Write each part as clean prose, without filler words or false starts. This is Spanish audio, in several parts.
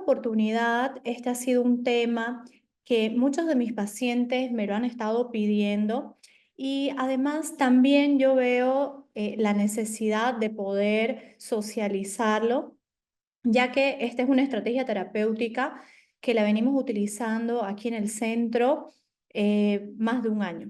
oportunidad, este ha sido un tema que muchos de mis pacientes me lo han estado pidiendo y además también yo veo la necesidad de poder socializarlo, ya que esta es una estrategia terapéutica que la venimos utilizando aquí en el centro más de un año.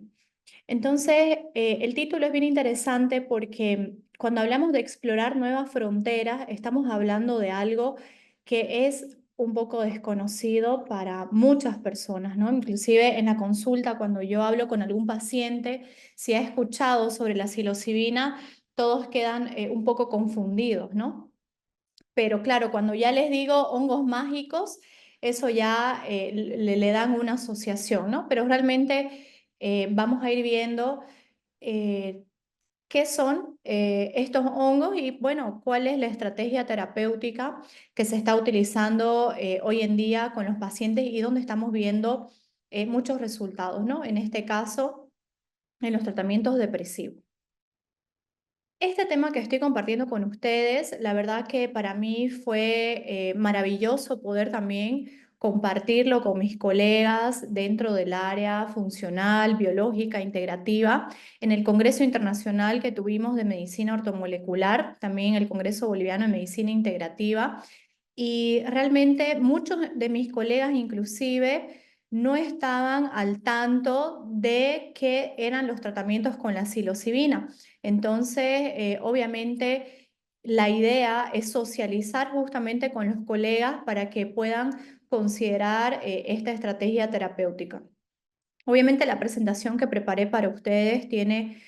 Entonces, el título es bien interesante porque cuando hablamos de explorar nuevas fronteras, estamos hablando de algo que es un poco desconocido para muchas personas, ¿no? Inclusive en la consulta, cuando yo hablo con algún paciente, si ha escuchado sobre la psilocibina, todos quedan un poco confundidos, ¿no? Pero claro, cuando ya les digo hongos mágicos, eso ya le dan una asociación, ¿no? Pero realmente vamos a ir viendo eh, qué son estos hongos y, bueno, cuál es la estrategia terapéutica que se está utilizando hoy en día con los pacientes y donde estamos viendo muchos resultados, ¿no? En este caso, en los tratamientos depresivos. Este tema que estoy compartiendo con ustedes, la verdad que para mí fue maravilloso poder también compartirlo con mis colegas dentro del área funcional, biológica, integrativa, en el Congreso Internacional que tuvimos de Medicina Ortomolecular, también el Congreso Boliviano de Medicina Integrativa. Y realmente muchos de mis colegas inclusive no estaban al tanto de qué eran los tratamientos con la psilocibina. Entonces, obviamente, la idea es socializar justamente con los colegas para que puedan considerar esta estrategia terapéutica. Obviamente la presentación que preparé para ustedes tiene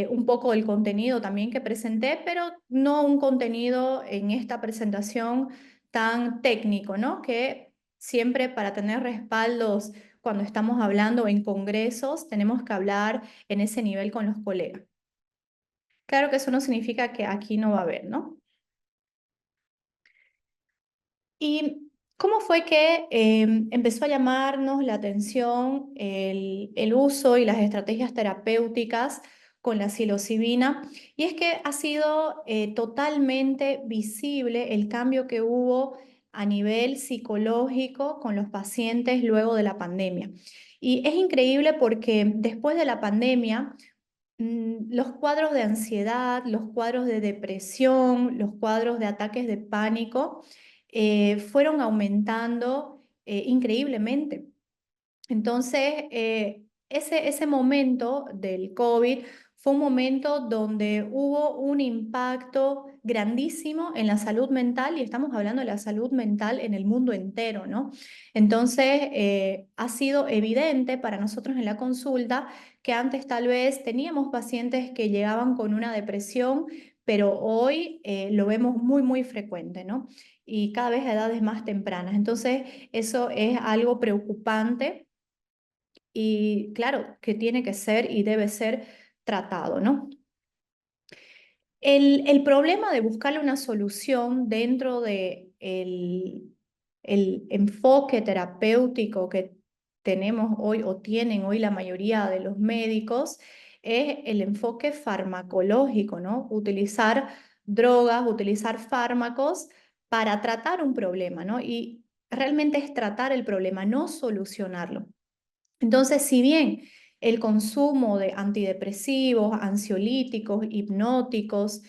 un poco del contenido también que presenté, pero no un contenido en esta presentación tan técnico, ¿no? Que siempre para tener respaldos cuando estamos hablando en congresos, tenemos que hablar en ese nivel con los colegas. Claro que eso no significa que aquí no va a haber, ¿no? ¿Y cómo fue que empezó a llamarnos la atención el uso y las estrategias terapéuticas con la psilocibina? Y es que ha sido totalmente visible el cambio que hubo a nivel psicológico con los pacientes luego de la pandemia. Y es increíble porque después de la pandemia, los cuadros de ansiedad, los cuadros de depresión, los cuadros de ataques de pánico fueron aumentando increíblemente. Entonces, ese momento del COVID fue un momento donde hubo un impacto grandísimo en la salud mental y estamos hablando de la salud mental en el mundo entero, ¿no? Entonces, ha sido evidente para nosotros en la consulta que antes tal vez teníamos pacientes que llegaban con una depresión, pero hoy lo vemos muy, muy frecuente, ¿no? Y cada vez a edades más tempranas. Entonces, eso es algo preocupante y claro, que tiene que ser y debe ser tratado, ¿no? El problema de buscarle una solución dentro de el enfoque terapéutico que tenemos hoy o tienen hoy la mayoría de los médicos es el enfoque farmacológico, ¿no? Utilizar drogas, utilizar fármacos para tratar un problema, ¿no? Y realmente es tratar el problema, no solucionarlo. Entonces, si bien el consumo de antidepresivos, ansiolíticos, hipnóticos,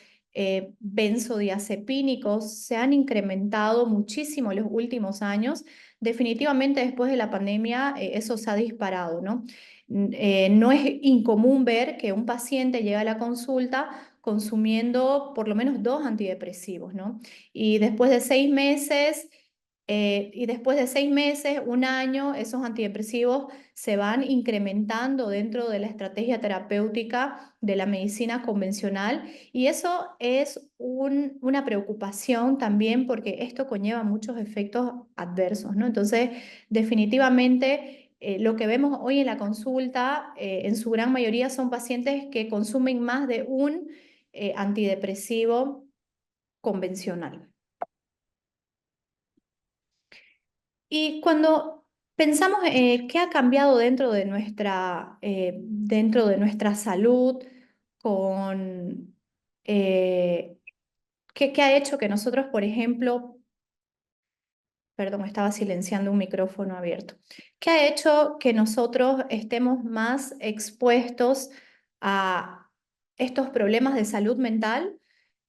benzodiazepínicos se han incrementado muchísimo en los últimos años, definitivamente después de la pandemia eso se ha disparado, ¿no? No es incomún ver que un paciente llega a la consulta consumiendo por lo menos 2 antidepresivos, ¿no? Y después de 6 meses... y después de 6 meses, un año, esos antidepresivos se van incrementando dentro de la estrategia terapéutica de la medicina convencional y eso es una preocupación también porque esto conlleva muchos efectos adversos, ¿no? Entonces, definitivamente, lo que vemos hoy en la consulta, en su gran mayoría son pacientes que consumen más de un antidepresivo convencional. Y cuando pensamos qué ha cambiado dentro de nuestra salud, con, qué ha hecho que nosotros, por ejemplo, Perdón, estaba silenciando un micrófono abierto. ¿Qué ha hecho que nosotros estemos más expuestos a estos problemas de salud mental?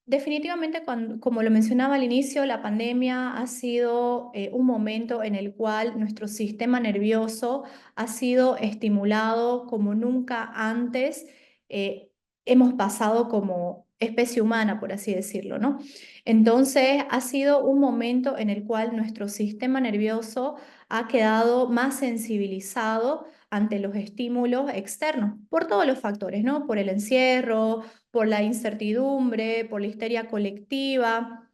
Definitivamente, como lo mencionaba al inicio, la pandemia ha sido un momento en el cual nuestro sistema nervioso ha sido estimulado como nunca antes hemos pasado como especie humana, por así decirlo, ¿no? Entonces, ha sido un momento en el cual nuestro sistema nervioso ha quedado más sensibilizado ante los estímulos externos, por todos los factores, ¿no? Por el encierro, por la incertidumbre, por la histeria colectiva,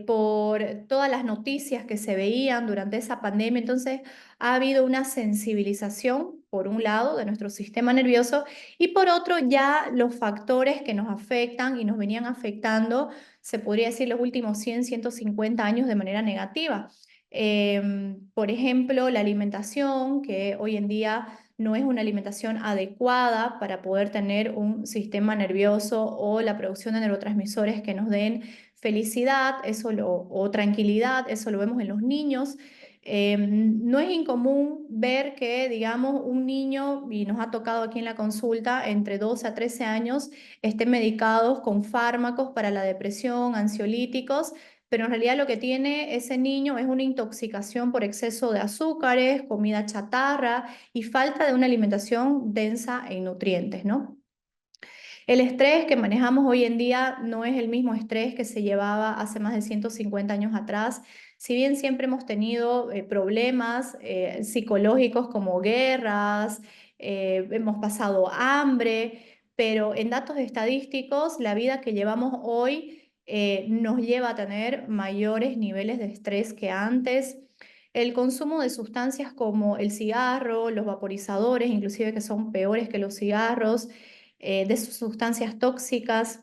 por todas las noticias que se veían durante esa pandemia. Entonces, ha habido una sensibilización, por un lado, de nuestro sistema nervioso y por otro, ya los factores que nos afectan y nos venían afectando, se podría decir, los últimos 100, 150 años de manera negativa. Por ejemplo, la alimentación, que hoy en día no es una alimentación adecuada para poder tener un sistema nervioso o la producción de neurotransmisores que nos den felicidad, o tranquilidad, eso lo vemos en los niños. No es incomún ver que, digamos, un niño, y nos ha tocado aquí en la consulta, entre 12 a 13 años, estén medicados con fármacos para la depresión, ansiolíticos, pero en realidad lo que tiene ese niño es una intoxicación por exceso de azúcares, comida chatarra y falta de una alimentación densa en nutrientes, ¿no? El estrés que manejamos hoy en día no es el mismo estrés que se llevaba hace más de 150 años atrás. Si bien siempre hemos tenido problemas psicológicos como guerras, hemos pasado hambre, pero en datos estadísticos, la vida que llevamos hoy nos lleva a tener mayores niveles de estrés que antes. El consumo de sustancias como el cigarro, los vaporizadores, inclusive que son peores que los cigarros, de sus sustancias tóxicas,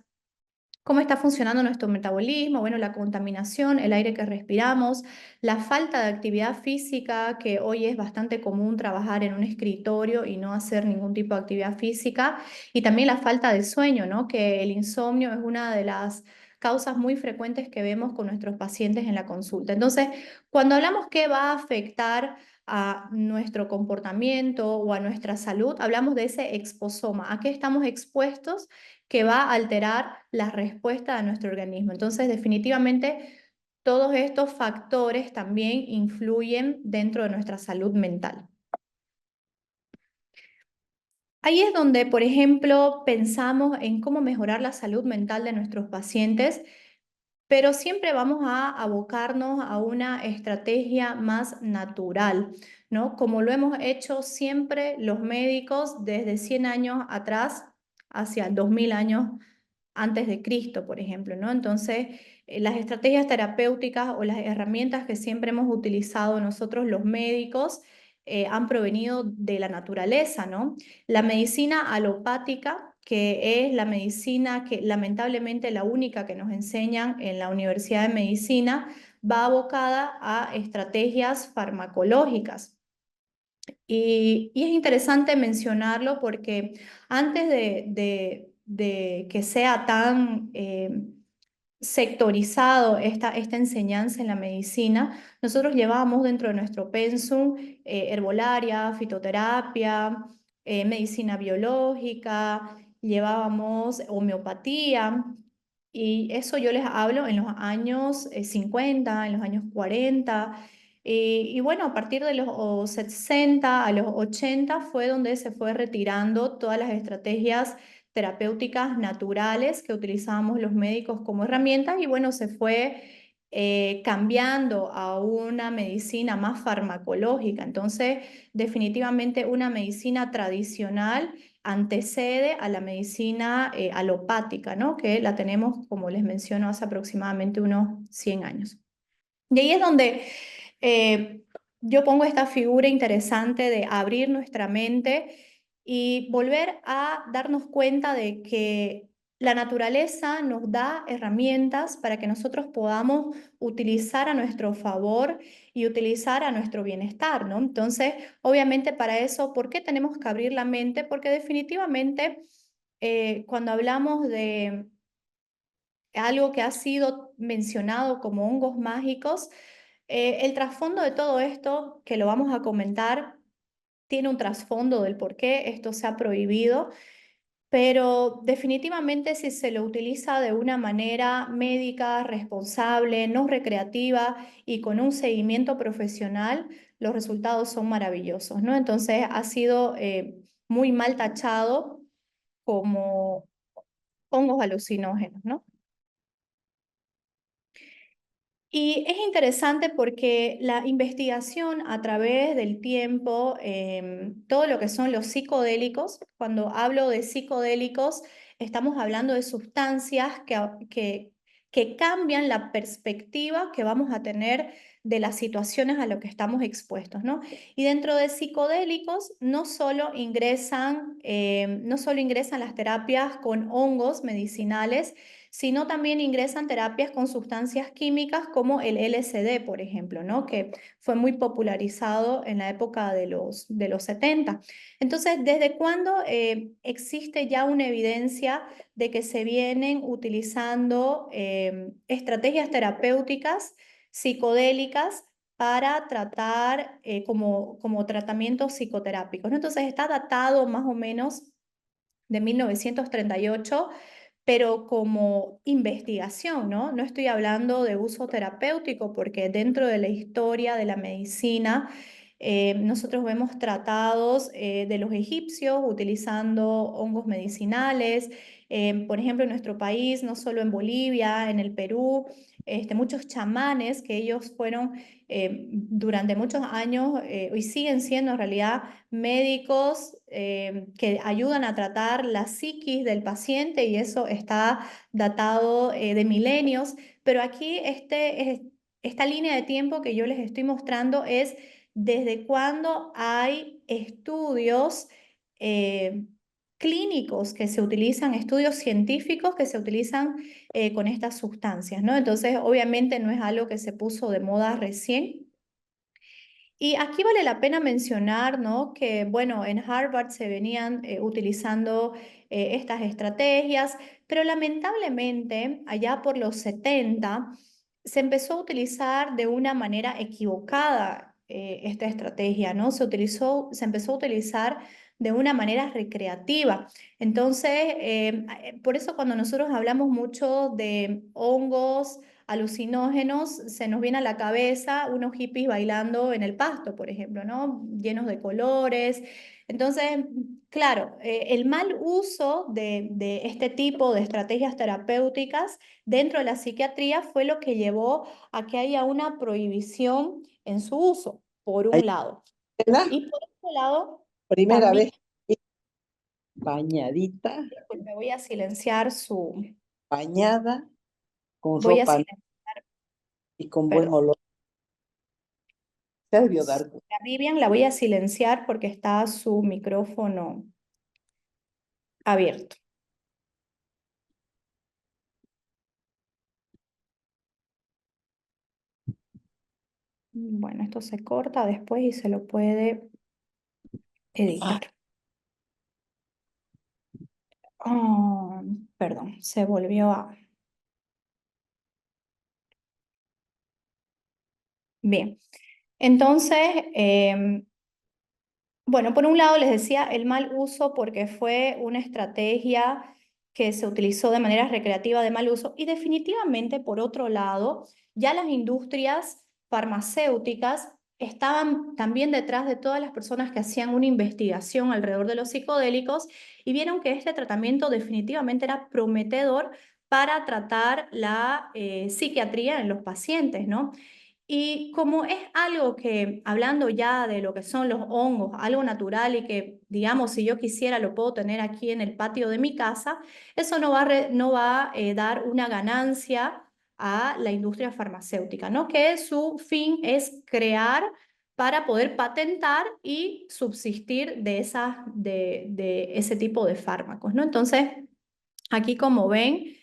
cómo está funcionando nuestro metabolismo, bueno, la contaminación, el aire que respiramos, la falta de actividad física, que hoy es bastante común trabajar en un escritorio y no hacer ningún tipo de actividad física, y también la falta de sueño, ¿no? Que el insomnio es una de las causas muy frecuentes que vemos con nuestros pacientes en la consulta. Entonces, cuando hablamos que va a afectar a nuestro comportamiento o a nuestra salud, hablamos de ese exposoma, a qué estamos expuestos que va a alterar la respuesta de nuestro organismo. Entonces, definitivamente, todos estos factores también influyen dentro de nuestra salud mental. Ahí es donde, por ejemplo, pensamos en cómo mejorar la salud mental de nuestros pacientes, pero siempre vamos a abocarnos a una estrategia más natural, ¿no? Como lo hemos hecho siempre los médicos desde 100 años atrás hacia 2000 años antes de Cristo, por ejemplo, ¿no? Entonces, las estrategias terapéuticas o las herramientas que siempre hemos utilizado nosotros los médicos han provenido de la naturaleza, ¿no? La medicina alopática, que es la medicina que lamentablemente la única que nos enseñan en la Universidad de Medicina, va abocada a estrategias farmacológicas. Y es interesante mencionarlo porque antes de que sea tan sectorizado esta enseñanza en la medicina, nosotros llevábamos dentro de nuestro pensum herbolaria, fitoterapia, medicina biológica, llevábamos homeopatía, y eso yo les hablo en los años 50, en los años 40. Y bueno, a partir de los 60 a los 80 fue donde se fue retirando todas las estrategias terapéuticas naturales que utilizábamos los médicos como herramientas, y bueno, se fue cambiando a una medicina más farmacológica. Entonces, definitivamente una medicina tradicional antecede a la medicina alopática, ¿no? Que la tenemos, como les menciono, hace aproximadamente unos 100 años. Y ahí es donde eh, yo pongo esta figura interesante de abrir nuestra mente y volver a darnos cuenta de que la naturaleza nos da herramientas para que nosotros podamos utilizar a nuestro favor y utilizar a nuestro bienestar, ¿no? Entonces, obviamente para eso, ¿por qué tenemos que abrir la mente? Porque definitivamente cuando hablamos de algo que ha sido mencionado como hongos mágicos, El trasfondo de todo esto, que lo vamos a comentar, tiene un trasfondo del por qué esto se ha prohibido, pero definitivamente si se lo utiliza de una manera médica, responsable, no recreativa y con un seguimiento profesional, los resultados son maravillosos, ¿no? Entonces ha sido muy mal tachado como hongos alucinógenos, ¿no? Y es interesante porque la investigación a través del tiempo, todo lo que son los psicodélicos, cuando hablo de psicodélicos, estamos hablando de sustancias que cambian la perspectiva que vamos a tener de las situaciones a las que estamos expuestos, ¿no? Y dentro de psicodélicos no solo ingresan las terapias con hongos medicinales, sino también ingresan terapias con sustancias químicas como el LSD, por ejemplo, ¿no? Que fue muy popularizado en la época de los 70. Entonces, ¿desde cuándo existe ya una evidencia de que se vienen utilizando estrategias terapéuticas psicodélicas para tratar como tratamientos psicoterápicos, ¿no? Entonces, está datado más o menos de 1938, pero como investigación, ¿no? No estoy hablando de uso terapéutico, porque dentro de la historia de la medicina, nosotros vemos tratados de los egipcios utilizando hongos medicinales. Por ejemplo, en nuestro país, no solo en Bolivia, en el Perú, muchos chamanes que ellos fueron durante muchos años y siguen siendo en realidad médicos que ayudan a tratar la psiquis del paciente, y eso está datado de milenios, pero aquí esta línea de tiempo que yo les estoy mostrando es desde cuándo hay estudios eh, clínicos que se utilizan, estudios científicos que se utilizan con estas sustancias, ¿no? Entonces, obviamente no es algo que se puso de moda recién. Y aquí vale la pena mencionar, ¿no? Que, bueno, en Harvard se venían utilizando estas estrategias, pero lamentablemente allá por los 70 se empezó a utilizar de una manera equivocada esta estrategia, ¿no? Se empezó a utilizar de una manera recreativa. Entonces, por eso cuando nosotros hablamos mucho de hongos, alucinógenos, se nos viene a la cabeza unos hippies bailando en el pasto, por ejemplo, ¿no? Llenos de colores. Entonces, claro, el mal uso de este tipo de estrategias terapéuticas dentro de la psiquiatría fue lo que llevó a que haya una prohibición en su uso, por Ahí un lado. está, Y por otro lado, primera también, vez bañadita, pues me voy a silenciar bañada, con voy a ropa silenciar, y con buen perdón. olor. Se debió dar cuenta. A Vivian la voy a silenciar porque está su micrófono abierto. Bueno, esto se corta después y se lo puede Ah, editar. Oh, perdón, se volvió a... Bien, entonces, bueno, por un lado les decía el mal uso porque fue una estrategia que se utilizó de manera recreativa de mal uso, y definitivamente por otro lado ya las industrias farmacéuticas estaban también detrás de todas las personas que hacían una investigación alrededor de los psicodélicos y vieron que este tratamiento definitivamente era prometedor para tratar la psiquiatría en los pacientes, ¿no? Y como es algo que, hablando ya de lo que son los hongos, algo natural y que, digamos, si yo quisiera lo puedo tener aquí en el patio de mi casa, eso no va a dar una ganancia a la industria farmacéutica, ¿no? Que su fin es crear para poder patentar y subsistir de ese tipo de fármacos, ¿no? Entonces, aquí, como ven,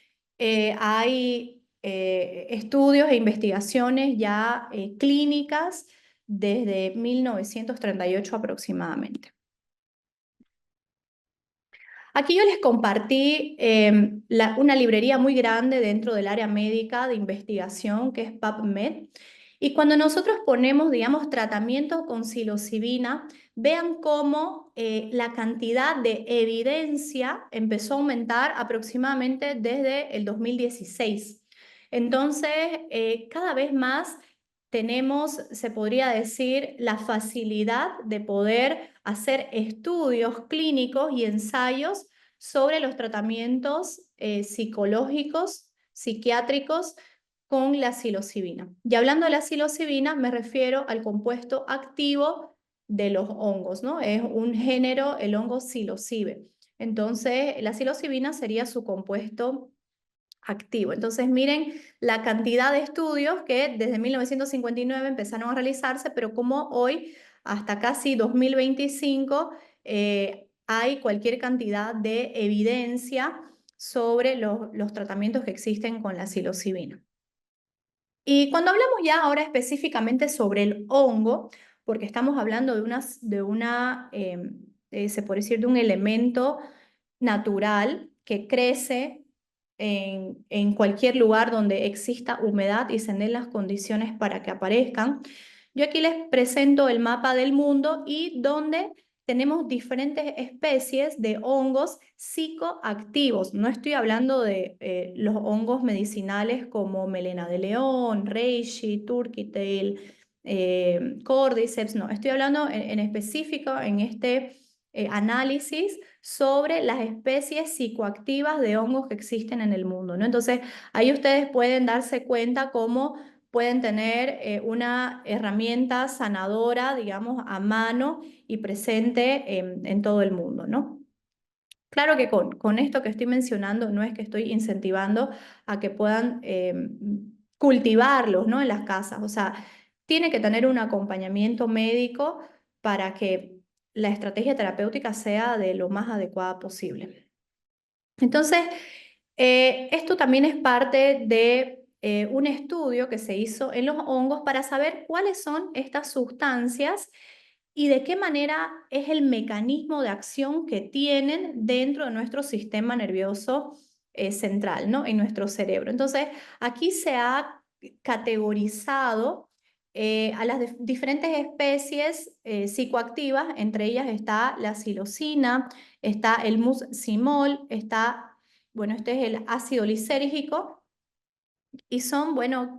hay estudios e investigaciones ya clínicas desde 1938 aproximadamente. Aquí yo les compartí una librería muy grande dentro del área médica de investigación que es PubMed. Y cuando nosotros ponemos, digamos, tratamiento con psilocibina, vean cómo la cantidad de evidencia empezó a aumentar aproximadamente desde el 2016. Entonces, cada vez más tenemos, se podría decir, la facilidad de poder hacer estudios clínicos y ensayos sobre los tratamientos psicológicos, psiquiátricos con la psilocibina. Y hablando de la psilocibina, me refiero al compuesto activo de los hongos, ¿no? Es un género, el hongo psilocibe. Entonces, la psilocibina sería su compuesto activo. Entonces, miren la cantidad de estudios que desde 1959 empezaron a realizarse, pero como hoy, hasta casi 2025, hay cualquier cantidad de evidencia sobre los tratamientos que existen con la psilocibina. Y cuando hablamos ya ahora específicamente sobre el hongo, porque estamos hablando se puede decir, de un elemento natural que crece en cualquier lugar donde exista humedad y se den las condiciones para que aparezcan. Yo aquí les presento el mapa del mundo y donde tenemos diferentes especies de hongos psicoactivos. No estoy hablando de los hongos medicinales como melena de león, reishi, turkey tail, cordyceps, no. Estoy hablando en específico en este análisis sobre las especies psicoactivas de hongos que existen en el mundo, ¿no? Entonces, ahí ustedes pueden darse cuenta cómo pueden tener una herramienta sanadora, digamos, a mano y presente en todo el mundo, ¿no? Claro que con esto que estoy mencionando no es que estoy incentivando a que puedan cultivarlos, ¿no? En las casas, o sea, tiene que tener un acompañamiento médico para que la estrategia terapéutica sea de lo más adecuada posible. Entonces, esto también es parte de un estudio que se hizo en los hongos para saber cuáles son estas sustancias y de qué manera es el mecanismo de acción que tienen dentro de nuestro sistema nervioso central, ¿no? En nuestro cerebro. Entonces, aquí se ha categorizado a las diferentes especies psicoactivas, entre ellas está la psilocina, está el muscimol, está, bueno, este es el ácido lisérgico, y son, bueno,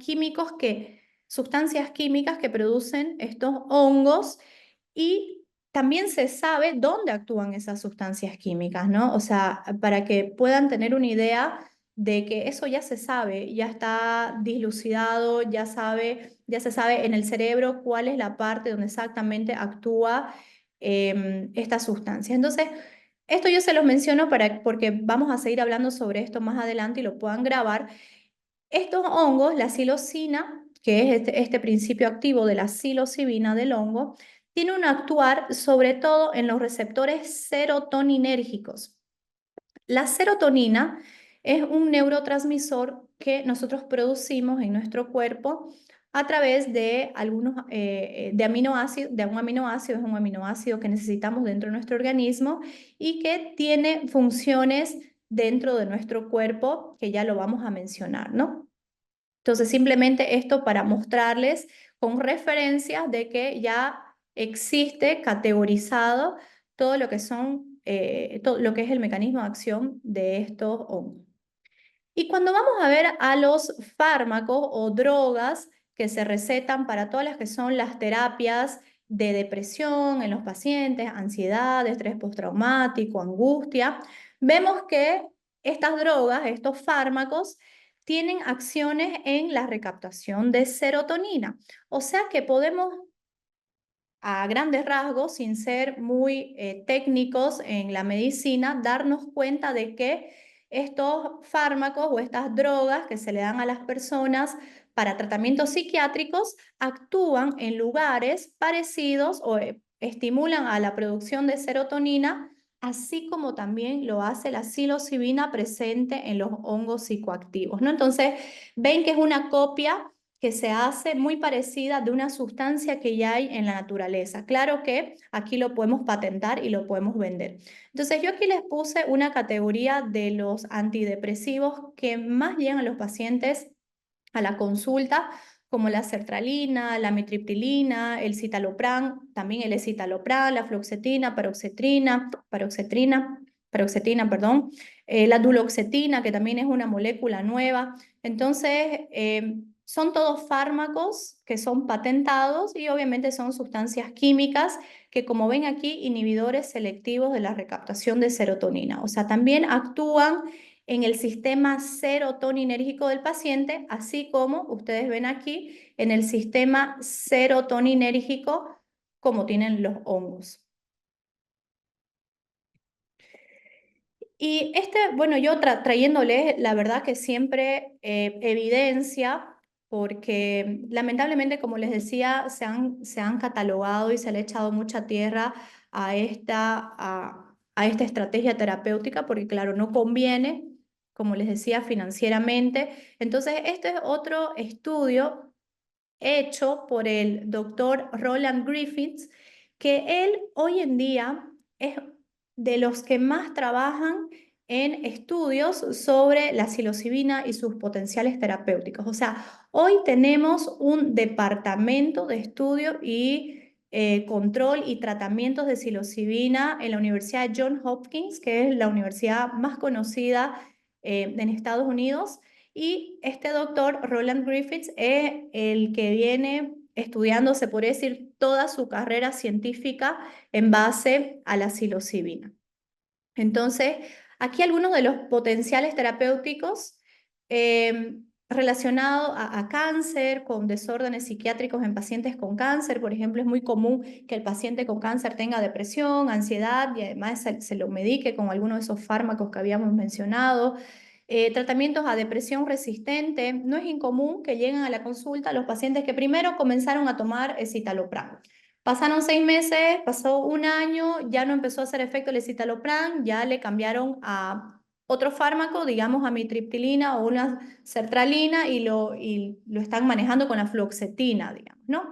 sustancias químicas que producen estos hongos y también se sabe dónde actúan esas sustancias químicas, ¿no? O sea, para que puedan tener una idea de que eso ya se sabe, ya está dilucidado, ya se sabe en el cerebro cuál es la parte donde exactamente actúa esta sustancia. Entonces, esto yo se los menciono porque vamos a seguir hablando sobre esto más adelante y lo puedan grabar. Estos hongos, la psilocina, que es este principio activo de la psilocibina del hongo, tiene un actuar sobre todo en los receptores serotoninérgicos. La serotonina es un neurotransmisor que nosotros producimos en nuestro cuerpo a través de de aminoácidos, de un aminoácido, es un aminoácido que necesitamos dentro de nuestro organismo y que tiene funciones dentro de nuestro cuerpo que ya lo vamos a mencionar, ¿no? Entonces, simplemente esto para mostrarles con referencias de que ya existe categorizado todo lo que todo lo que es el mecanismo de acción de estos hongos. Y cuando vamos a ver a los fármacos o drogas que se recetan para todas las que son las terapias de depresión en los pacientes, ansiedad, estrés postraumático, angustia, vemos que estas drogas, estos fármacos, tienen acciones en la recaptación de serotonina. O sea que podemos a grandes rasgos, sin ser muy técnicos en la medicina, darnos cuenta de que estos fármacos o estas drogas que se le dan a las personas para tratamientos psiquiátricos actúan en lugares parecidos o estimulan a la producción de serotonina, así como también lo hace la psilocibina presente en los hongos psicoactivos, ¿no? Entonces, ven que es una copia que se hace muy parecida de una sustancia que ya hay en la naturaleza. Claro que aquí lo podemos patentar y lo podemos vender. Entonces yo aquí les puse una categoría de los antidepresivos que más llegan a los pacientes a la consulta como la sertralina, la amitriptilina, el citalopram, también el escitalopram, la fluoxetina, paroxetina, perdón, la duloxetina, que también es una molécula nueva. Entonces, son todos fármacos que son patentados y obviamente son sustancias químicas que, como ven aquí, inhibidores selectivos de la recaptación de serotonina. O sea, también actúan en el sistema serotoninérgico del paciente, así como ustedes ven aquí en el sistema serotoninérgico como tienen los hongos. Y bueno, yo trayéndoles, la verdad que siempre evidencia, porque lamentablemente, como les decía, se han catalogado y se le ha echado mucha tierra a esta estrategia terapéutica, porque claro, no conviene, como les decía, financieramente. Entonces, este es otro estudio hecho por el doctor Roland Griffiths, que él hoy en día es de los que más trabajan en estudios sobre la psilocibina y sus potenciales terapéuticos. O sea, hoy tenemos un departamento de estudio y control y tratamientos de psilocibina en la Universidad de Johns Hopkins, que es la universidad más conocida en Estados Unidos. Y este doctor, Roland Griffiths, es el que viene estudiando, se podría decir, toda su carrera científica en base a la psilocibina. Entonces, aquí algunos de los potenciales terapéuticos relacionados a cáncer, con desórdenes psiquiátricos en pacientes con cáncer. Por ejemplo, es muy común que el paciente con cáncer tenga depresión, ansiedad y además se lo medique con alguno de esos fármacos que habíamos mencionado. Tratamientos a depresión resistente. No es incomún que lleguen a la consulta los pacientes que primero comenzaron a tomar escitalopram. Pasaron 6 meses, pasó un año, ya no empezó a hacer efecto el escitalopram, ya le cambiaron a otro fármaco, digamos amitriptilina o una sertralina y lo están manejando con la fluoxetina, digamos, ¿no?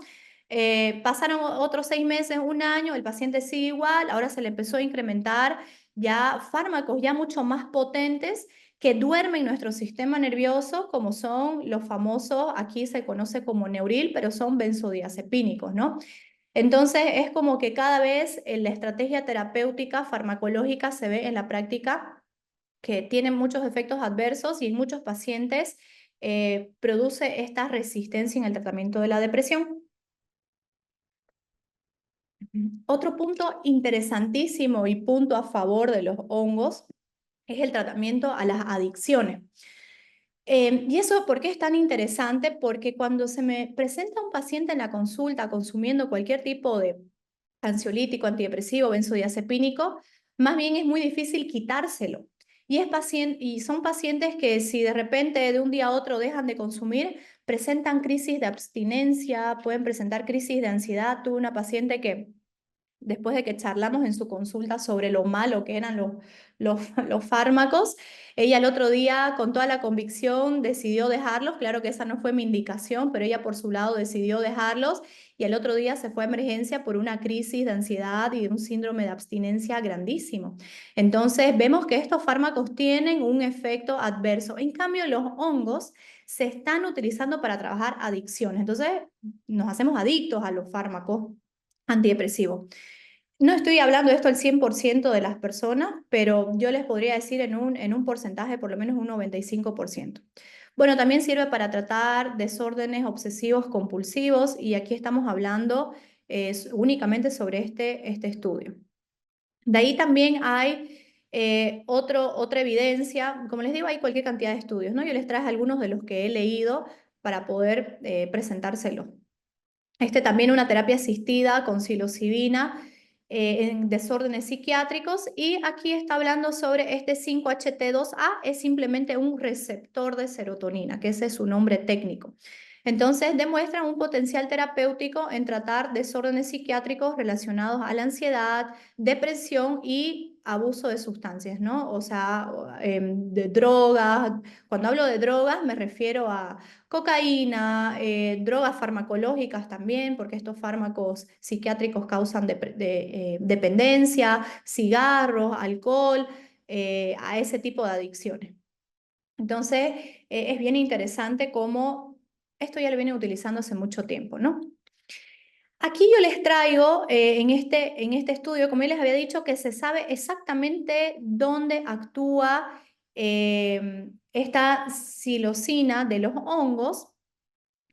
Pasaron otros 6 meses, un año, el paciente sigue igual, ahora se le empezó a incrementar ya fármacos ya mucho más potentes que duermen nuestro sistema nervioso, como son los famosos, aquí se conoce como Neuril, pero son benzodiazepínicos, ¿no? Entonces es como que cada vez la estrategia terapéutica farmacológica se ve en la práctica que tiene muchos efectos adversos y en muchos pacientes produce esta resistencia en el tratamiento de la depresión. Otro punto interesantísimo y punto a favor de los hongos es el tratamiento a las adicciones. ¿Y eso por qué es tan interesante? Porque cuando se me presenta un paciente en la consulta consumiendo cualquier tipo de ansiolítico, antidepresivo, benzodiazepínico, más bien es muy difícil quitárselo. Y son pacientes que si de repente de un día a otro dejan de consumir, presentan crisis de abstinencia, pueden presentar crisis de ansiedad. Tuve una paciente que después de que charlamos en su consulta sobre lo malo que eran los fármacos, ella el otro día con toda la convicción decidió dejarlos. Claro que esa no fue mi indicación, pero ella por su lado decidió dejarlos y el otro día se fue a emergencia por una crisis de ansiedad y de un síndrome de abstinencia grandísimo. Entonces vemos que estos fármacos tienen un efecto adverso. En cambio, los hongos se están utilizando para trabajar adicciones. Entonces nos hacemos adictos a los fármacos antidepresivos. No estoy hablando de esto al 100% de las personas, pero yo les podría decir en un porcentaje, por lo menos un 95%. Bueno, también sirve para tratar desórdenes obsesivos compulsivos y aquí estamos hablando únicamente sobre este estudio. De ahí también hay otra evidencia, como les digo, hay cualquier cantidad de estudios, ¿no? Yo les traje algunos de los que he leído para poder presentárselos. También una terapia asistida con psilocibina en desórdenes psiquiátricos y aquí está hablando sobre este 5-HT2A, es simplemente un receptor de serotonina, que ese es su nombre técnico. Entonces demuestran un potencial terapéutico en tratar desórdenes psiquiátricos relacionados a la ansiedad, depresión y abuso de sustancias, ¿no? O sea, de drogas. Cuando hablo de drogas me refiero a cocaína, drogas farmacológicas también, porque estos fármacos psiquiátricos causan dependencia, cigarros, alcohol, a ese tipo de adicciones. Entonces, es bien interesante cómo esto ya lo vienen utilizando hace mucho tiempo, ¿no? Aquí yo les traigo en este estudio, como yo les había dicho, que se sabe exactamente dónde actúa esta psilocina de los hongos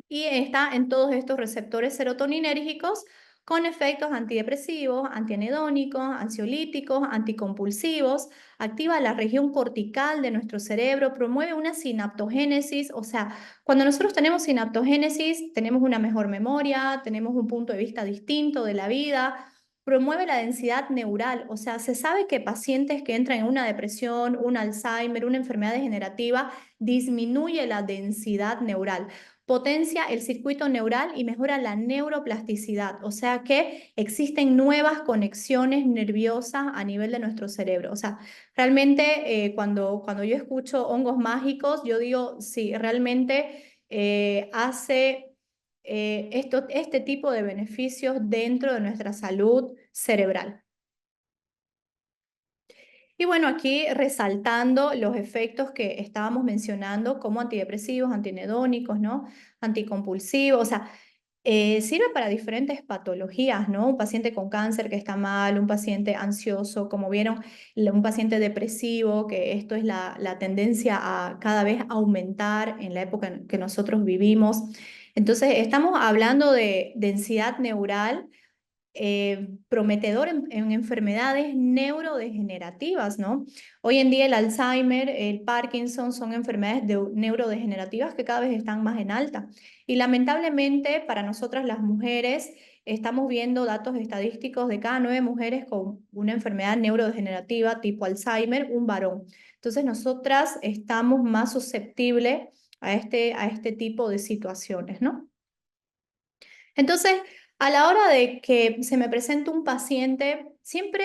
y está en todos estos receptores serotoninérgicos con efectos antidepresivos, antianhedónicos, ansiolíticos, anticompulsivos, activa la región cortical de nuestro cerebro, promueve una sinaptogénesis, o sea, cuando nosotros tenemos sinaptogénesis, tenemos una mejor memoria, tenemos un punto de vista distinto de la vida, promueve la densidad neural, o sea, se sabe que pacientes que entran en una depresión, un Alzheimer, una enfermedad degenerativa, disminuye la densidad neural, potencia el circuito neural y mejora la neuroplasticidad, o sea que existen nuevas conexiones nerviosas a nivel de nuestro cerebro. O sea, realmente cuando yo escucho hongos mágicos, yo digo, sí, realmente hace este tipo de beneficios dentro de nuestra salud cerebral. Y bueno, aquí resaltando los efectos que estábamos mencionando como antidepresivos, antianhedónicos, ¿no? Anticompulsivos, o sea, sirve para diferentes patologías, ¿no? Un paciente con cáncer que está mal, un paciente ansioso, como vieron, un paciente depresivo, que esto es la tendencia a cada vez aumentar en la época en que nosotros vivimos. Entonces, estamos hablando de densidad neural prometedor en enfermedades neurodegenerativas, ¿no? Hoy en día el Alzheimer, el Parkinson son enfermedades neurodegenerativas que cada vez están más en alta. Y lamentablemente para nosotras las mujeres estamos viendo datos estadísticos de cada 9 mujeres con una enfermedad neurodegenerativa tipo Alzheimer, un varón. Entonces nosotras estamos más susceptibles a este tipo de situaciones, ¿no? Entonces, a la hora de que se me presenta un paciente, siempre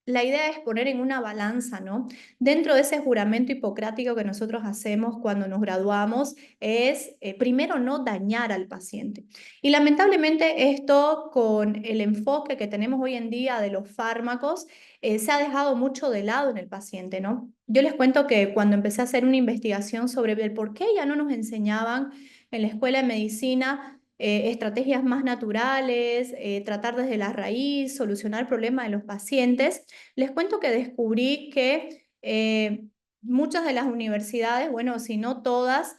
la idea es poner en una balanza, ¿no? Dentro de ese juramento hipocrático que nosotros hacemos cuando nos graduamos, es primero no dañar al paciente. Y lamentablemente esto con el enfoque que tenemos hoy en día de los fármacos, se ha dejado mucho de lado en el paciente, ¿no? Yo les cuento que cuando empecé a hacer una investigación sobre el por qué ya no nos enseñaban en la escuela de medicina estrategias más naturales, tratar desde la raíz, solucionar el problema de los pacientes. Les cuento que descubrí que muchas de las universidades, bueno, si no todas,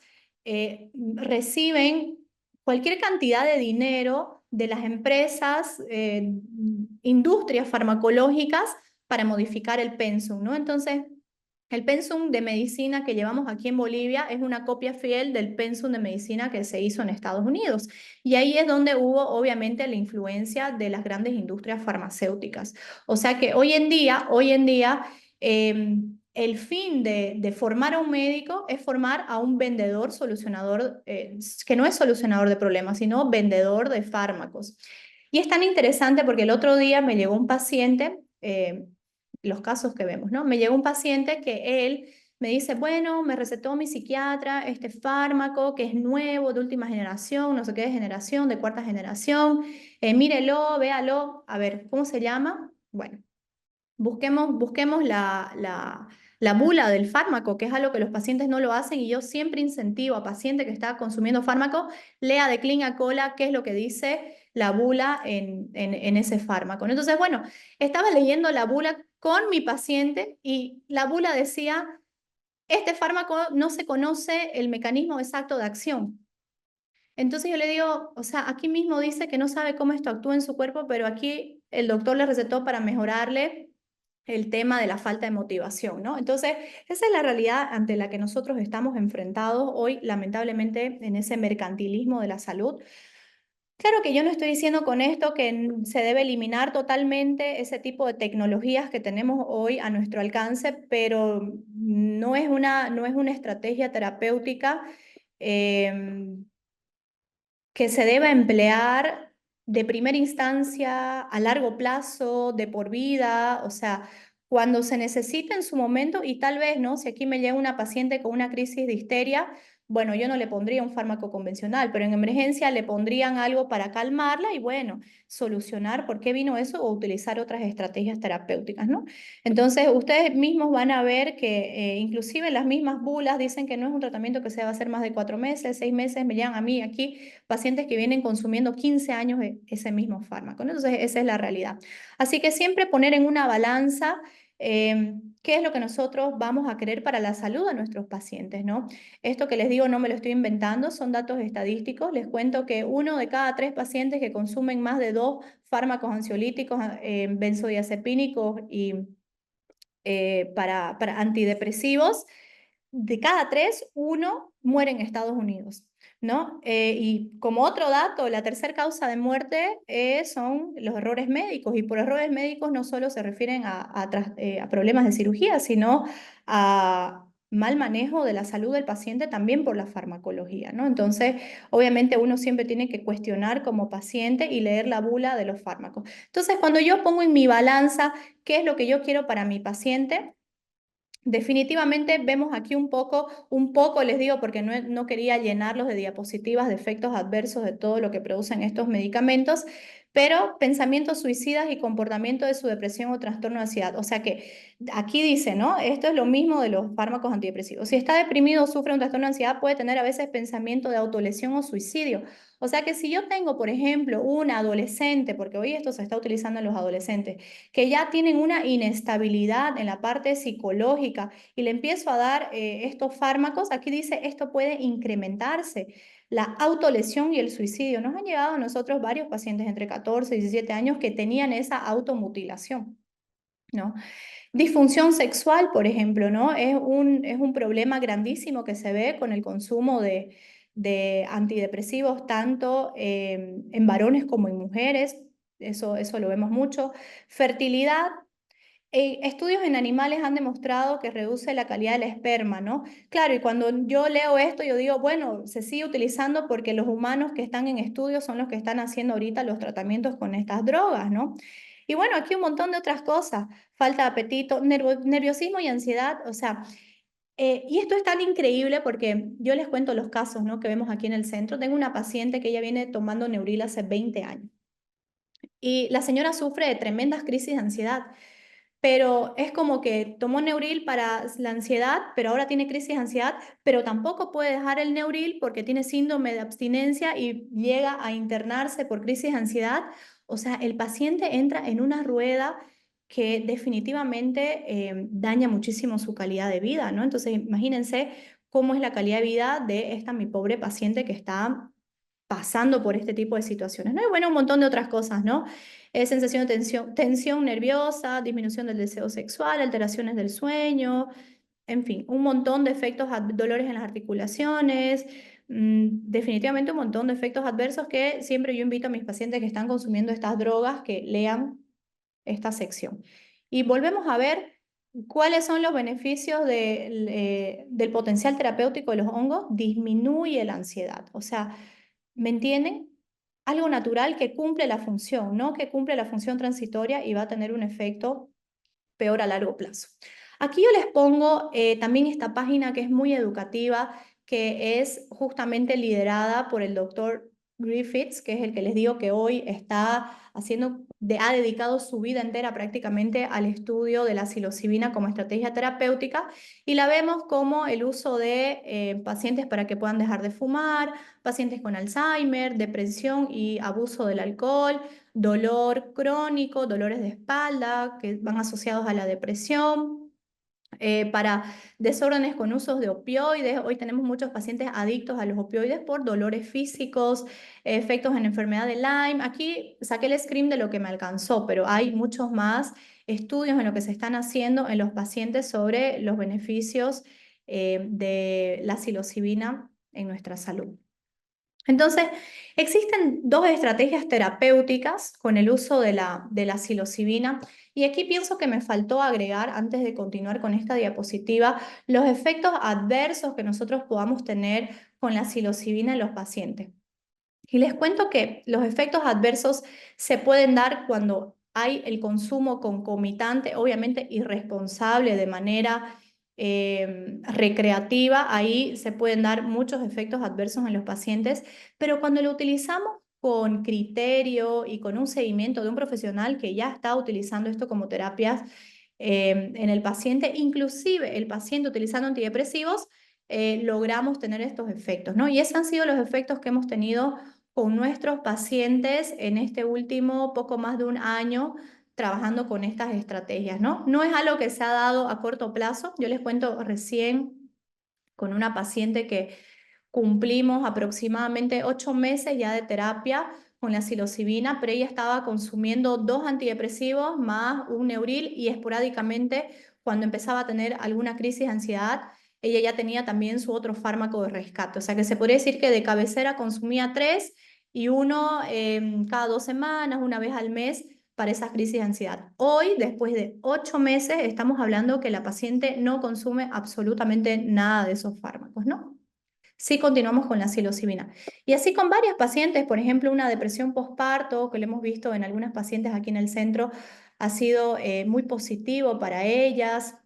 reciben cualquier cantidad de dinero de las empresas, industrias farmacológicas para modificar el pensum, ¿no? Entonces, el pensum de medicina que llevamos aquí en Bolivia es una copia fiel del pensum de medicina que se hizo en Estados Unidos. Y ahí es donde hubo, obviamente, la influencia de las grandes industrias farmacéuticas. O sea que hoy en día, el fin de formar a un médico es formar a un vendedor solucionador, que no es solucionador de problemas, sino vendedor de fármacos. Y es tan interesante porque el otro día me llegó un paciente, los casos que vemos, ¿no? Me llegó un paciente que él me dice, bueno, me recetó mi psiquiatra este fármaco que es nuevo, de última generación, no sé qué de generación, de cuarta generación, mírelo, véalo, a ver, ¿cómo se llama? Bueno, busquemos la bula del fármaco, que es algo que los pacientes no lo hacen y yo siempre incentivo a paciente que está consumiendo fármaco, lea de clean a cola qué es lo que dice la bula en ese fármaco. Entonces, bueno, estaba leyendo la bula con mi paciente y la bula decía, este fármaco no se conoce el mecanismo exacto de acción. Entonces yo le digo, o sea, aquí mismo dice que no sabe cómo esto actúa en su cuerpo, pero aquí el doctor le recetó para mejorarle el tema de la falta de motivación, ¿no? Entonces, esa es la realidad ante la que nosotros estamos enfrentados hoy, lamentablemente, en ese mercantilismo de la salud. Claro que yo no estoy diciendo con esto que se debe eliminar totalmente ese tipo de tecnologías que tenemos hoy a nuestro alcance, pero no es una estrategia terapéutica eh, que se deba emplear de primera instancia, a largo plazo, de por vida, o sea, cuando se necesita en su momento y tal vez, ¿no? Si aquí me llega una paciente con una crisis de histeria, bueno, yo no le pondría un fármaco convencional, pero en emergencia le pondrían algo para calmarla y bueno, solucionar por qué vino eso o utilizar otras estrategias terapéuticas, ¿no? Entonces, ustedes mismos van a ver que inclusive las mismas bulas dicen que no es un tratamiento que se va a hacer más de 4 meses, 6 meses, me llegan a mí aquí pacientes que vienen consumiendo 15 años ese mismo fármaco, ¿no? Entonces, esa es la realidad. Así que siempre poner en una balanza qué es lo que nosotros vamos a querer para la salud de nuestros pacientes, ¿no? Esto que les digo no me lo estoy inventando, son datos estadísticos. Les cuento que 1 de cada 3 pacientes que consumen más de 2 fármacos ansiolíticos, benzodiazepínicos y para antidepresivos, de cada 3, 1 muere en Estados Unidos, ¿no? Y como otro dato, la tercera causa de muerte son los errores médicos, y por errores médicos no solo se refieren a problemas de cirugía, sino a mal manejo de la salud del paciente también por la farmacología, ¿no? Entonces, obviamente uno siempre tiene que cuestionar como paciente y leer la bula de los fármacos. Entonces, cuando yo pongo en mi balanza qué es lo que yo quiero para mi paciente, definitivamente vemos aquí un poco les digo porque no quería llenarlos de diapositivas de efectos adversos de todo lo que producen estos medicamentos, pero pensamientos suicidas y comportamiento de su depresión o trastorno de ansiedad. O sea que aquí dice, ¿no? Esto es lo mismo de los fármacos antidepresivos. Si está deprimido o sufre un trastorno de ansiedad, puede tener a veces pensamiento de autolesión o suicidio. O sea que si yo tengo, por ejemplo, un adolescente, porque hoy esto se está utilizando en los adolescentes, que ya tienen una inestabilidad en la parte psicológica y le empiezo a dar estos fármacos, aquí dice, esto puede incrementarse. La autolesión y el suicidio. Nos han llegado a nosotros varios pacientes entre 14 y 17 años que tenían esa automutilación, ¿no? Disfunción sexual, por ejemplo, ¿no? Es un problema grandísimo que se ve con el consumo de antidepresivos, tanto en varones como en mujeres. Eso lo vemos mucho. Fertilidad. Estudios en animales han demostrado que reduce la calidad del esperma, ¿no? Claro, y cuando yo leo esto, yo digo, bueno, se sigue utilizando porque los humanos que están en estudios son los que están haciendo ahorita los tratamientos con estas drogas, ¿no? Y bueno, aquí un montón de otras cosas, falta de apetito, nerviosismo y ansiedad, o sea, y esto es tan increíble porque yo les cuento los casos, ¿no? Que vemos aquí en el centro. Tengo una paciente que ella viene tomando Neuril hace 20 años y la señora sufre de tremendas crisis de ansiedad, pero es como que tomó Neuril para la ansiedad, pero ahora tiene crisis de ansiedad, pero tampoco puede dejar el Neuril porque tiene síndrome de abstinencia y llega a internarse por crisis de ansiedad. O sea, el paciente entra en una rueda que definitivamente daña muchísimo su calidad de vida, ¿no? Entonces, imagínense cómo es la calidad de vida de esta mi pobre paciente que está pasando por este tipo de situaciones, ¿no? Y bueno, un montón de otras cosas, ¿no? Sensación de tensión nerviosa, disminución del deseo sexual, alteraciones del sueño, en fin, un montón de efectos, dolores en las articulaciones, definitivamente un montón de efectos adversos que siempre yo invito a mis pacientes que están consumiendo estas drogas que lean esta sección. Y volvemos a ver cuáles son los beneficios del potencial terapéutico de los hongos. Disminuye la ansiedad, o sea, ¿me entienden? Algo natural que cumple la función, no que cumple la función transitoria y va a tener un efecto peor a largo plazo. Aquí yo les pongo también esta página que es muy educativa, que es justamente liderada por el doctor Griffiths, que es el que les digo que hoy está ha dedicado su vida entera prácticamente al estudio de la psilocibina como estrategia terapéutica, y la vemos como el uso de pacientes para que puedan dejar de fumar, pacientes con Alzheimer, depresión y abuso del alcohol, dolor crónico, dolores de espalda que van asociados a la depresión, para desórdenes con usos de opioides. Hoy tenemos muchos pacientes adictos a los opioides por dolores físicos, efectos en enfermedad de Lyme. Aquí saqué el screen de lo que me alcanzó, pero hay muchos más estudios en lo que se están haciendo en los pacientes sobre los beneficios de la psilocibina en nuestra salud. Entonces, existen 2 estrategias terapéuticas con el uso de la psilocibina, y aquí pienso que me faltó agregar, antes de continuar con esta diapositiva, los efectos adversos que nosotros podamos tener con la psilocibina en los pacientes. Y les cuento que los efectos adversos se pueden dar cuando hay el consumo concomitante, obviamente irresponsable, de manera recreativa, ahí se pueden dar muchos efectos adversos en los pacientes, pero cuando lo utilizamos con criterio y con un seguimiento de un profesional que ya está utilizando esto como terapias en el paciente, inclusive el paciente utilizando antidepresivos, logramos tener estos efectos, ¿no? Y esos han sido los efectos que hemos tenido con nuestros pacientes en este último poco más de un año trabajando con estas estrategias, ¿no? No es algo que se ha dado a corto plazo. Yo les cuento recién con una paciente que cumplimos aproximadamente 8 meses ya de terapia con la psilocibina, pero ella estaba consumiendo 2 antidepresivos más un Neuril y esporádicamente cuando empezaba a tener alguna crisis de ansiedad, ella ya tenía también su otro fármaco de rescate. O sea que se podría decir que de cabecera consumía 3 y uno cada 2 semanas, una vez al mes para esas crisis de ansiedad. Hoy, después de 8 meses, estamos hablando que la paciente no consume absolutamente nada de esos fármacos, ¿no? Sí continuamos con la psilocibina. Y así con varias pacientes, por ejemplo, una depresión postparto, que lo hemos visto en algunas pacientes aquí en el centro, ha sido muy positivo para ellas.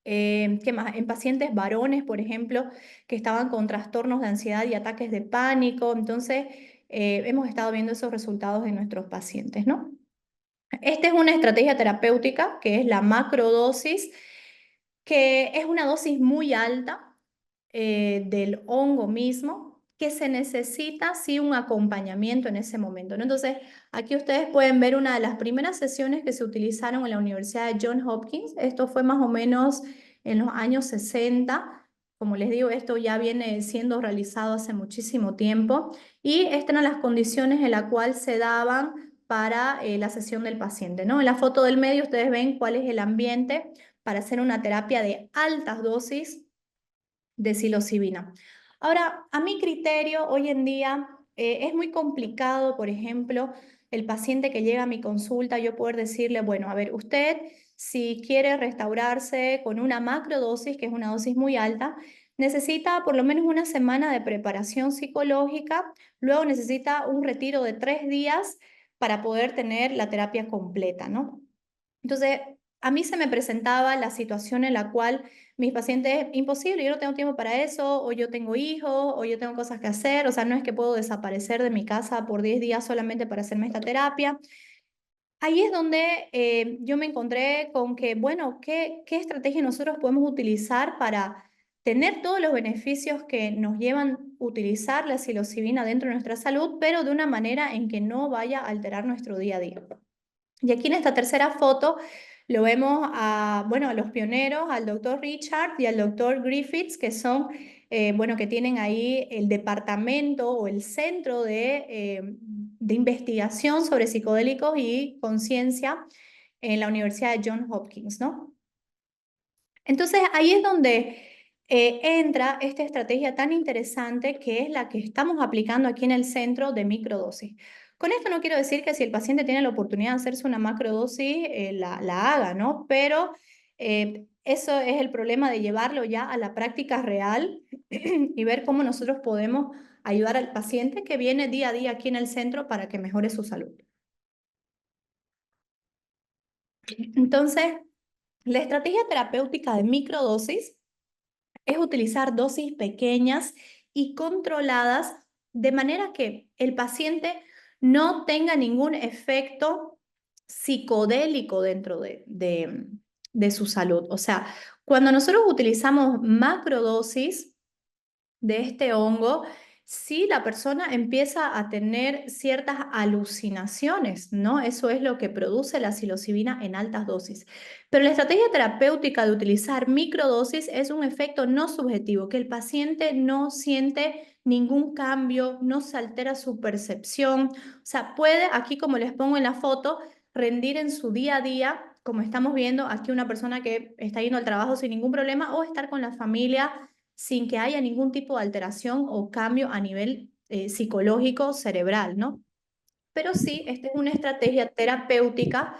¿Qué más? En pacientes varones, por ejemplo, que estaban con trastornos de ansiedad y ataques de pánico. Entonces, hemos estado viendo esos resultados en nuestros pacientes, ¿no? Esta es una estrategia terapéutica que es la macrodosis, que es una dosis muy alta del hongo mismo, que se necesita sí un acompañamiento en ese momento, ¿no? Entonces, aquí ustedes pueden ver una de las primeras sesiones que se utilizaron en la Universidad de Johns Hopkins. Esto fue más o menos en los años 60. Como les digo, esto ya viene siendo realizado hace muchísimo tiempo y estas eran las condiciones en las cuales se daban para la sesión del paciente, ¿no? En la foto del medio ustedes ven cuál es el ambiente para hacer una terapia de altas dosis de psilocibina. Ahora, a mi criterio, hoy en día es muy complicado, por ejemplo, el paciente que llega a mi consulta, yo poder decirle, bueno, a ver, usted si quiere restaurarse con una macrodosis, que es una dosis muy alta, necesita por lo menos una semana de preparación psicológica, luego necesita un retiro de 3 días para poder tener la terapia completa, ¿no? Entonces, a mí se me presentaba la situación en la cual mis pacientes, imposible, yo no tengo tiempo para eso, o yo tengo hijos, o yo tengo cosas que hacer, o sea, no es que puedo desaparecer de mi casa por 10 días solamente para hacerme esta terapia. Ahí es donde yo me encontré con que, bueno, ¿qué estrategia nosotros podemos utilizar para tener todos los beneficios que nos llevan a utilizar la psilocibina dentro de nuestra salud, pero de una manera en que no vaya a alterar nuestro día a día? Y aquí en esta tercera foto lo vemos a, bueno, a los pioneros, al doctor Richard y al doctor Griffiths, que son, bueno, que tienen ahí el departamento o el centro de investigación sobre psicodélicos y conciencia en la Universidad de Johns Hopkins, ¿no? Entonces ahí es donde entra esta estrategia tan interesante que es la que estamos aplicando aquí en el centro de microdosis. Con esto no quiero decir que si el paciente tiene la oportunidad de hacerse una macrodosis, la haga, ¿no? Pero eso es el problema de llevarlo ya a la práctica real y ver cómo nosotros podemos ayudar al paciente que viene día a día aquí en el centro para que mejore su salud. Entonces, la estrategia terapéutica de microdosis es utilizar dosis pequeñas y controladas de manera que el paciente no tenga ningún efecto psicodélico dentro de su salud. O sea, cuando nosotros utilizamos macrodosis de este hongo, sí la persona empieza a tener ciertas alucinaciones, ¿no? Eso es lo que produce la psilocibina en altas dosis. Pero la estrategia terapéutica de utilizar microdosis es un efecto no subjetivo, que el paciente no siente ningún cambio, no se altera su percepción. O sea, puede, aquí como les pongo en la foto, rendir en su día a día, como estamos viendo aquí una persona que está yendo al trabajo sin ningún problema o estar con la familia sin que haya ningún tipo de alteración o cambio a nivel psicológico cerebral, ¿no? Pero sí, esta es una estrategia terapéutica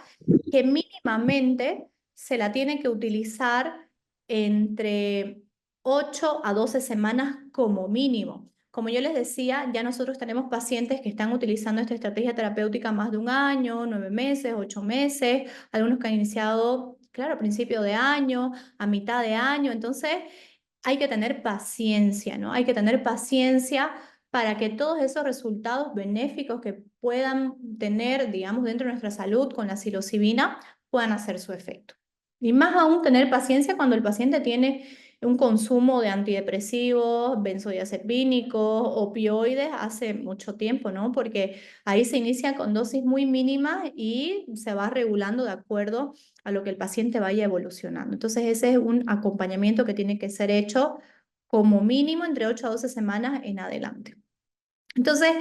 que mínimamente se la tiene que utilizar entre 8 a 12 semanas como mínimo. Como yo les decía, ya nosotros tenemos pacientes que están utilizando esta estrategia terapéutica más de un año, 9 meses, 8 meses, algunos que han iniciado claro, a principio de año, a mitad de año, entonces hay que tener paciencia, ¿no? Hay que tener paciencia para que todos esos resultados benéficos que puedan tener, digamos, dentro de nuestra salud con la psilocibina puedan hacer su efecto. Y más aún tener paciencia cuando el paciente tiene un consumo de antidepresivos, benzodiazepínicos, opioides hace mucho tiempo, ¿no? Porque ahí se inicia con dosis muy mínimas y se va regulando de acuerdo a lo que el paciente vaya evolucionando. Entonces ese es un acompañamiento que tiene que ser hecho como mínimo entre 8 a 12 semanas en adelante. Entonces,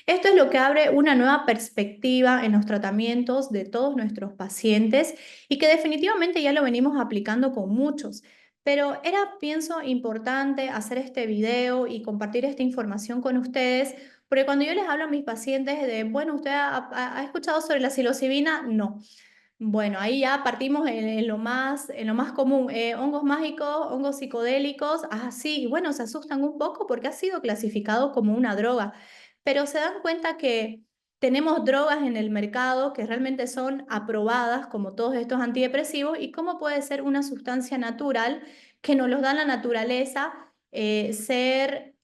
esto es lo que abre una nueva perspectiva en los tratamientos de todos nuestros pacientes y que definitivamente ya lo venimos aplicando con muchos. Pero era, pienso, importante hacer este video y compartir esta información con ustedes, porque cuando yo les hablo a mis pacientes de, bueno, ¿usted ha escuchado sobre la psilocibina? No. Bueno, ahí ya partimos en lo más común, hongos mágicos, hongos psicodélicos, sí, y bueno, se asustan un poco porque ha sido clasificado como una droga, pero se dan cuenta que tenemos drogas en el mercado que realmente son aprobadas como todos estos antidepresivos y cómo puede ser una sustancia natural que nos los da la naturaleza, ser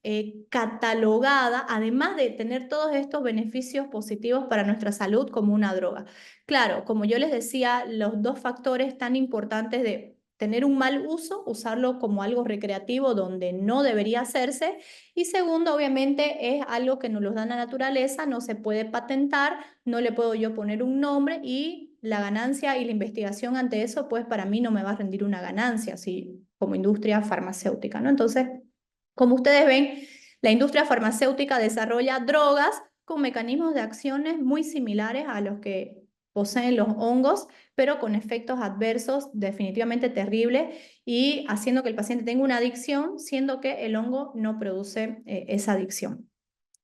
catalogada, además de tener todos estos beneficios positivos para nuestra salud como una droga. Claro, como yo les decía, los dos factores tan importantes de tener un mal uso, usarlo como algo recreativo donde no debería hacerse, y segundo, obviamente, es algo que nos lo da la naturaleza, no se puede patentar, no le puedo yo poner un nombre y la ganancia y la investigación ante eso, pues para mí no me va a rendir una ganancia, así como industria farmacéutica, ¿no? Entonces, como ustedes ven, la industria farmacéutica desarrolla drogas con mecanismos de acciones muy similares a los que poseen los hongos, pero con efectos adversos definitivamente terribles y haciendo que el paciente tenga una adicción, siendo que el hongo no produce esa adicción.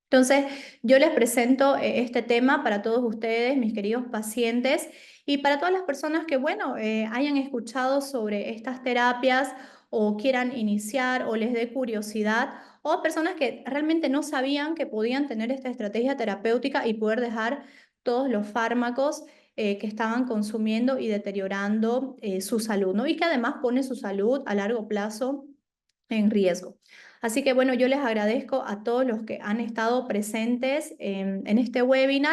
Entonces, yo les presento este tema para todos ustedes, mis queridos pacientes, y para todas las personas que, bueno, hayan escuchado sobre estas terapias o quieran iniciar o les dé curiosidad, o personas que realmente no sabían que podían tener esta estrategia terapéutica y poder dejar todos los fármacos que estaban consumiendo y deteriorando su salud, ¿no? Y que además pone su salud a largo plazo en riesgo. Así que bueno, yo les agradezco a todos los que han estado presentes en este webinar.